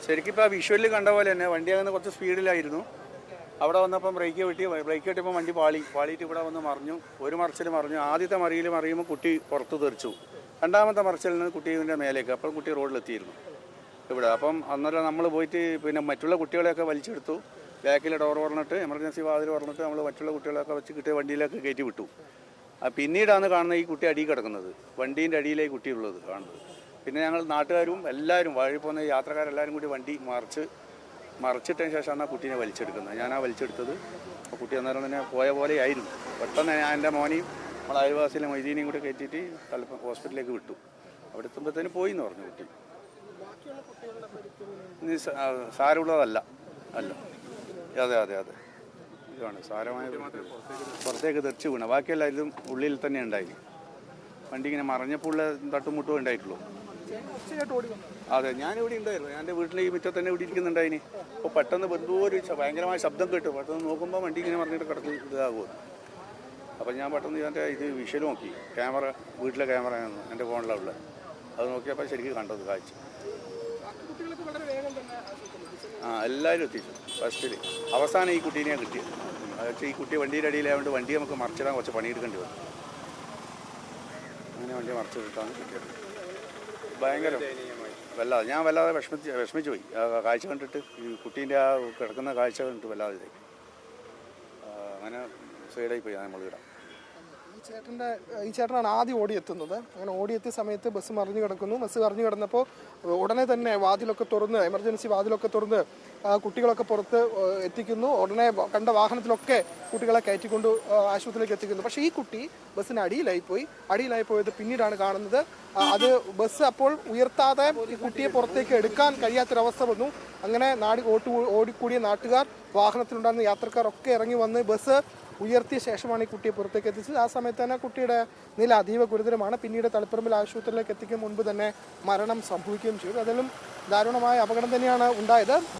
ശരിക്കും ഇപ്പോൾ വിഷ്വലിൽ കണ്ട പോലെ തന്നെ വണ്ടി അങ്ങനെ കുറച്ച് സ്പീഡിലായിരുന്നു. അവിടെ വന്നപ്പം ബ്രേക്ക് കിട്ടിയപ്പോൾ വണ്ടി പാളിയിട്ട് ഇവിടെ വന്ന് മറിഞ്ഞു. ഒരു മറിച്ചിൽ മറിഞ്ഞു. ആദ്യത്തെ മറിയുമ്പോൾ കുട്ടി പുറത്ത് തെറിച്ചു. രണ്ടാമത്തെ മറിച്ചിൽ നിന്ന് കുട്ടീൻ്റെ മേലേക്ക്, അപ്പോൾ കുട്ടി റോഡിലെത്തിയിരുന്നു ഇവിടെ. അപ്പം അന്നേരം നമ്മൾ പോയിട്ട് പിന്നെ മറ്റുള്ള കുട്ടികളെയൊക്കെ വലിച്ചെടുത്തു. ബാക്കിൽ ഡോർ പറഞ്ഞിട്ട് എമർജൻസി വാതിൽ പറഞ്ഞിട്ട് നമ്മൾ മറ്റുള്ള കുട്ടികളെയൊക്കെ വെച്ച് കിട്ടിയ വണ്ടിയിലേക്ക് കയറ്റി വിട്ടു. പിന്നീടാണ് കാണുന്നത് ഈ കുട്ടി അടിയിൽ കിടക്കുന്നത്, വണ്ടീൻ്റെ അടിയിലേക്ക് കുട്ടിയുള്ളത് കാണുന്നത്. പിന്നെ ഞങ്ങൾ നാട്ടുകാരും എല്ലാവരും വഴി പോകുന്ന യാത്രക്കാരെല്ലാവരും കൂടി വണ്ടി മറിച്ചിട്ടതിന് ശേഷമാണ് ആ കുട്ടീനെ വലിച്ചെടുക്കുന്നത്. ഞാനാ വലിച്ചെടുത്തത്. അപ്പോൾ കുട്ടി അന്നേരം തന്നെ പോയ പോലെ ആയിരുന്നു. പെട്ടെന്ന് ഞാൻ എൻ്റെ മോനെയും നമ്മളെ അയൽവാസിയിലെ മൊയ്തീനെയും കൂടെ കയറ്റിയിട്ട് ഹോസ്പിറ്റലിലേക്ക് വിട്ടു. അവിടെ എത്തുമ്പോഴത്തേന് പോയി എന്ന് പറഞ്ഞു കുട്ടി. സാരമുള്ളതല്ല. അല്ല, അതെ ഇതാണ് സാരമായ. പുറത്തേക്ക് തെറിച്ച് വീണ, ബാക്കിയെല്ലാം ഇതും ഉള്ളിൽ തന്നെ ഉണ്ടായി. വണ്ടി ഇങ്ങനെ മറിഞ്ഞപ്പോൾ ഉള്ള തട്ടുമുട്ടും ഉണ്ടായിട്ടുള്ളൂ. അതെ, ഞാനിവിടെ ഉണ്ടായിരുന്നു. ഞാൻ എൻ്റെ വീട്ടിൽ ഈ മുറ്റത്ത് തന്നെ ഇവിടെ ഇരിക്കുന്നുണ്ടായിന്. അപ്പോൾ പെട്ടെന്ന് എന്തോ ഒരു ഭയങ്കരമായ ശബ്ദം കേട്ടു. പെട്ടെന്ന് നോക്കുമ്പോൾ വണ്ടി ഇങ്ങനെ മറിഞ്ഞിട്ട് കിടക്കും ഇതാകുമോ. അപ്പോൾ ഞാൻ പെട്ടെന്ന് ഇതിൻ്റെ വിഷ്വൽ നോക്കി. വീട്ടിലെ ക്യാമറയാണ് എൻ്റെ ഫോണിലുള്ള. അത് നോക്കിയപ്പോൾ ശരിക്കും കണ്ടത് കാഴ്ച. എല്ലാവരും എത്തിച്ചു. ഫസ്റ്റിൽ അവസാനം ഈ കുട്ടീനെ കിട്ടിയത്. പക്ഷേ ഈ കുട്ടി വണ്ടിയുടെ അടിയിലായതുകൊണ്ട് വണ്ടി നമുക്ക് മറിച്ചിടാൻ കുറച്ച് പണിയെടുക്കേണ്ടി വന്നു. അങ്ങനെ വണ്ടി മറിച്ചിട്ടാണ് കിട്ടിയത്. ഭയങ്കര ഞാൻ വല്ലാതെ വിഷമിച്ചു പോയി. കാഴ്ച കണ്ടിട്ട്, ഈ കുട്ടീൻ്റെ ആ കിടക്കുന്ന കാഴ്ച കണ്ടിട്ട് വല്ലാതെ ഇതായി. അങ്ങനെ സൈഡായി പോയി നമ്മളിവിടെ. ഈ ചേട്ടനാണ് ആദ്യം ഓടിയെത്തുന്നത്. അങ്ങനെ ഓടിയെത്തിയ സമയത്ത് ബസ് മറിഞ്ഞു കിടക്കുന്നു. ബസ് മറിഞ്ഞു കിടന്നപ്പോൾ ഉടനെ തന്നെ വാതിലൊക്കെ തുറന്ന്, എമർജൻസി വാതിലൊക്കെ തുറന്ന് കുട്ടികളൊക്കെ പുറത്ത് എത്തിക്കുന്നു. ഉടനെ കണ്ട വാഹനത്തിലൊക്കെ കുട്ടികളെ കയറ്റിക്കൊണ്ട് ആശുപത്രിയിലേക്ക് എത്തിക്കുന്നു. പക്ഷേ ഈ കുട്ടി ബസ്സിന് അടിയിലായി പോയത് പിന്നീടാണ് കാണുന്നത്. അത് ബസ് അപ്പോൾ ഉയർത്താതെ ഈ കുട്ടിയെ പുറത്തേക്ക് എടുക്കാൻ കഴിയാത്തൊരവസ്ഥ വന്നു. അങ്ങനെ ഓടിക്കൂടിയ നാട്ടുകാർ, വാഹനത്തിലുണ്ടായിരുന്ന യാത്രക്കാർ ഒക്കെ ഇറങ്ങി വന്ന് ബസ് ഉയർത്തിയ ശേഷമാണ് ഈ കുട്ടിയെ പുറത്തേക്ക് എത്തിച്ചത്. ആ സമയത്ത് തന്നെ കുട്ടിയുടെ നില അതീവ ഗുരുതരമാണ്. പിന്നീട് തളിപ്പറമ്പിൽ ആശുപത്രിയിലേക്ക് എത്തിക്കും മുൻപ് തന്നെ മരണം സംഭവിക്കുകയും ചെയ്തു. അതിലും ദാരുണമായ അപകടം തന്നെയാണ് ഉണ്ടായത്.